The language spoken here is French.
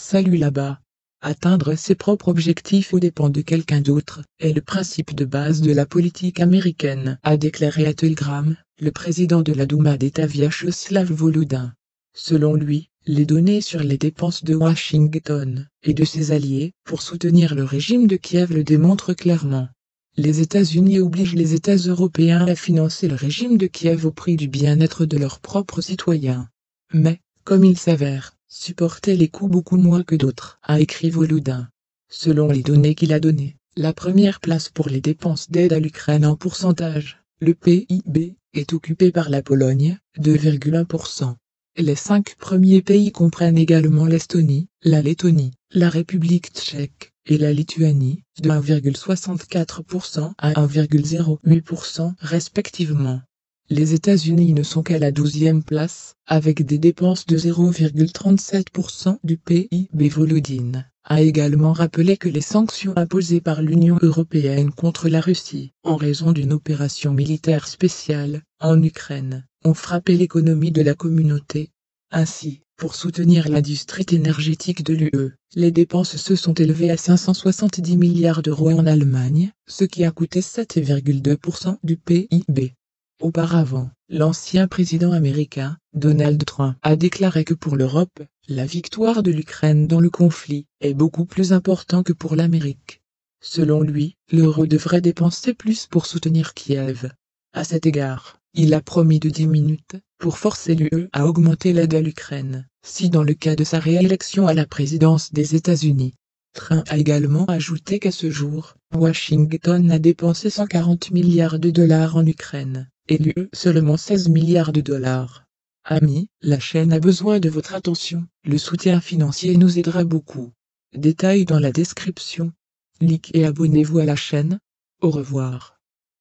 Salut là-bas. Atteindre ses propres objectifs aux dépens de quelqu'un d'autre est le principe de base de la politique américaine, a déclaré à Telegram, le président de la Douma d'État Vyacheslav Volodin. Selon lui, les données sur les dépenses de Washington et de ses alliés pour soutenir le régime de Kiev le démontrent clairement. Les États-Unis obligent les États européens à financer le régime de Kiev au prix du bien-être de leurs propres citoyens. Mais, comme il s'avère, supporter les coûts beaucoup moins que d'autres, a écrit Volodin. Selon les données qu'il a données, la première place pour les dépenses d'aide à l'Ukraine en pourcentage, le PIB, est occupée par la Pologne, 2,1%. Les 5 premiers pays comprennent également l'Estonie, la Lettonie, la République tchèque et la Lituanie, de 1,64% à 1,08% respectivement. Les États-Unis ne sont qu'à la 12e place, avec des dépenses de 0,37% du PIB. Volodin a également rappelé que les sanctions imposées par l'Union européenne contre la Russie, en raison d'une opération militaire spéciale, en Ukraine, ont frappé l'économie de la communauté. Ainsi, pour soutenir l'industrie énergétique de l'UE, les dépenses se sont élevées à 570 milliards d'euros en Allemagne, ce qui a coûté 7,2% du PIB. Auparavant, l'ancien président américain, Donald Trump, a déclaré que pour l'Europe, la victoire de l'Ukraine dans le conflit est beaucoup plus important que pour l'Amérique. Selon lui, l'euro devrait dépenser plus pour soutenir Kiev. À cet égard, il a promis de 10 minutes pour forcer l'UE à augmenter l'aide à l'Ukraine, si dans le cas de sa réélection à la présidence des États-Unis. Trump a également ajouté qu'à ce jour, Washington a dépensé 140 milliards de dollars en Ukraine, et l'UE seulement 16 milliards de dollars. Amis, la chaîne a besoin de votre attention, le soutien financier nous aidera beaucoup. Détails dans la description. Likez et abonnez-vous à la chaîne. Au revoir.